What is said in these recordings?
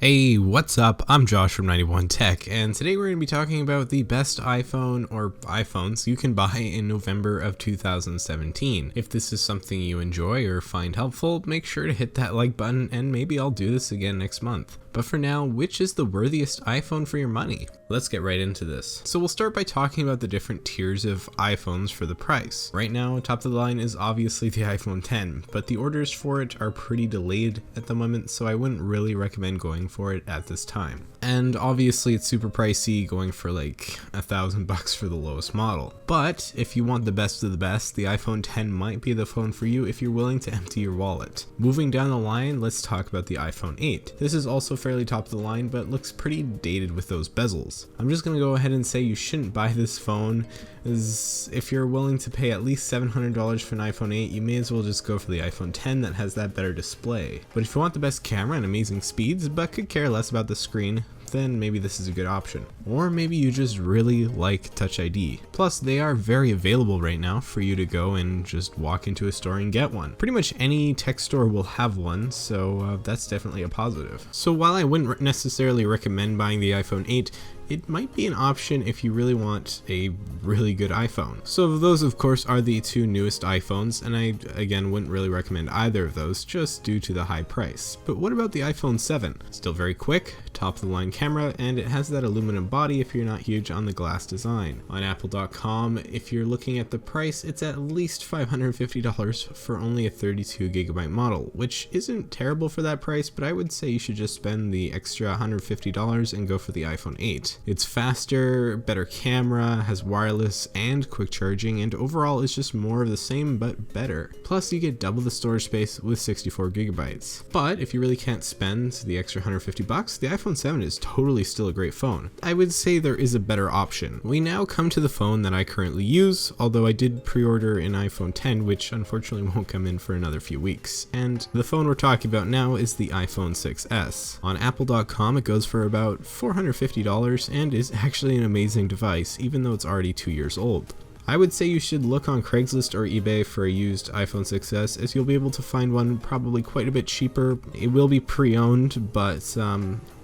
Hey, what's up? I'm Josh from 91 Tech, and today we're going to be talking about the best iPhone or iPhones you can buy in November of 2017. If this is something you enjoy or find helpful, make sure to hit that like button, and maybe I'll do this again next month. But for now, which is the worthiest iPhone for your money? Let's get right into this. So we'll start by talking about the different tiers of iPhones for the price. Right now, top of the line is obviously the iPhone 10, but the orders for it are pretty delayed at the moment, so I wouldn't really recommend going for it at this time. And obviously it's super pricey, going for like $1,000 for the lowest model. But if you want the best of the best, the iPhone 10 might be the phone for you if you're willing to empty your wallet. Moving down the line, let's talk about the iPhone 8. This is also fairly top of the line, but looks pretty dated with those bezels. I'm just gonna go ahead and say you shouldn't buy this phone, as if you're willing to pay at least $700 for an iPhone 8, you may as well just go for the iPhone 10 that has that better display. But if you want the best camera and amazing speeds, but could care less about the screen, then maybe this is a good option. Or maybe you just really like Touch ID. Plus, they are very available right now for you to go and just walk into a store and get one. Pretty much any tech store will have one, so that's definitely a positive. So while I wouldn't necessarily recommend buying the iPhone 8, it might be an option if you really want a really good iPhone. So those of course are the two newest iPhones, and I again wouldn't really recommend either of those just due to the high price. But what about the iPhone 7? Still very quick, top of the line camera, and it has that aluminum body if you're not huge on the glass design. On Apple.com, if you're looking at the price, it's at least $550 for only a 32GB model, which isn't terrible for that price, but I would say you should just spend the extra $150 and go for the iPhone 8. It's faster, better camera, has wireless and quick charging, and overall is just more of the same but better. Plus you get double the storage space with 64GB. But if you really can't spend the extra $150, the iPhone 7 is totally still a great phone. I would say there is a better option. We now come to the phone that I currently use, although I did pre-order an iPhone 10, which unfortunately won't come in for another few weeks. And the phone we're talking about now is the iPhone 6s. On Apple.com it goes for about $450 and is actually an amazing device, even though it's already 2 years old. I would say you should look on Craigslist or eBay for a used iPhone 6s, as you'll be able to find one probably quite a bit cheaper. It will be pre-owned, but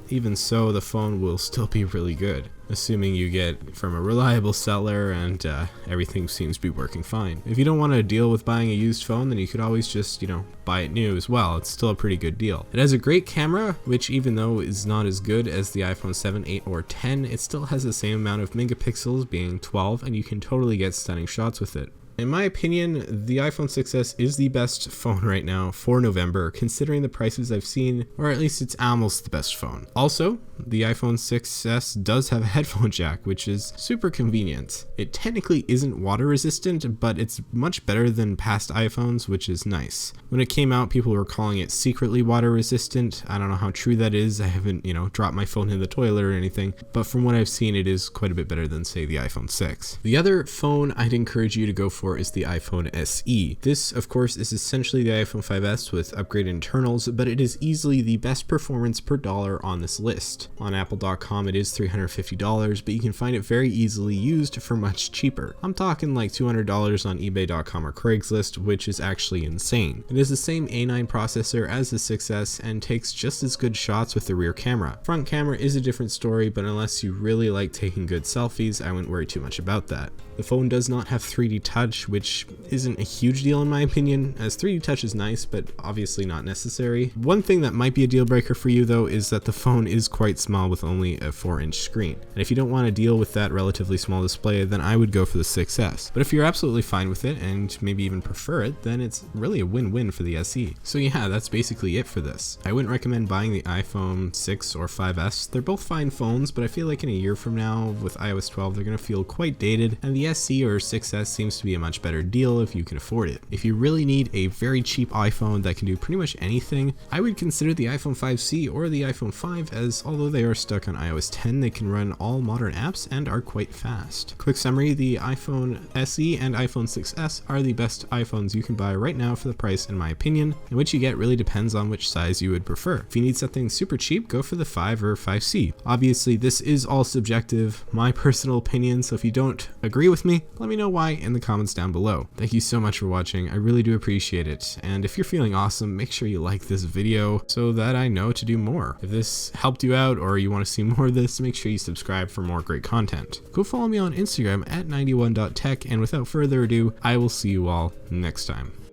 even so, the phone will still be really good, assuming you get from a reliable seller and everything seems to be working fine. If you don't want to deal with buying a used phone, then you could always just, buy it new as well. It's still a pretty good deal. It has a great camera, which even though is not as good as the iPhone 7, 8, or 10, it still has the same amount of megapixels, being 12, and you can totally get stunning shots with it. In my opinion, the iPhone 6s is the best phone right now for November, considering the prices I've seen, or at least it's almost the best phone. Also, the iPhone 6s does have a headphone jack, which is super convenient. It technically isn't water resistant, but it's much better than past iPhones, which is nice. When it came out, people were calling it secretly water resistant. I don't know how true that is. I haven't, dropped my phone in the toilet or anything, but from what I've seen, it is quite a bit better than, say, the iPhone 6. The other phone I'd encourage you to go for is the iPhone SE. This, of course, is essentially the iPhone 5s with upgraded internals, but it is easily the best performance per dollar on this list. On Apple.com it is $350, but you can find it very easily used for much cheaper. I'm talking like $200 on eBay.com or Craigslist, which is actually insane. It is the same A9 processor as the 6s and takes just as good shots with the rear camera. Front camera is a different story, but unless you really like taking good selfies, I wouldn't worry too much about that. The phone does not have 3D touch, which isn't a huge deal in my opinion, as 3D touch is nice, but obviously not necessary. One thing that might be a deal breaker for you though is that the phone is quite small with only a 4-inch screen. And if you don't want to deal with that relatively small display, then I would go for the 6s. But if you're absolutely fine with it and maybe even prefer it, then it's really a win-win for the SE. So yeah, that's basically it for this. I wouldn't recommend buying the iPhone 6 or 5s. They're both fine phones, but I feel like in a year from now with iOS 12, they're going to feel quite dated, and the SE or 6s seems to be a much better deal if you can afford it. If you really need a very cheap iPhone that can do pretty much anything, I would consider the iPhone 5C or the iPhone 5, as although they are stuck on iOS 10, they can run all modern apps and are quite fast. Quick summary, the iPhone SE and iPhone 6s are the best iPhones you can buy right now for the price in my opinion, and what you get really depends on which size you would prefer. If you need something super cheap, go for the 5 or 5C. Obviously this is all subjective, my personal opinion, so if you don't agree with me, let me know why in the comments down below. Thank you so much for watching, I really do appreciate it, and if you're feeling awesome, make sure you like this video so that I know to do more. If this helped you out or you want to see more of this, make sure you subscribe for more great content. Go follow me on Instagram at 91.tech, and without further ado, I will see you all next time.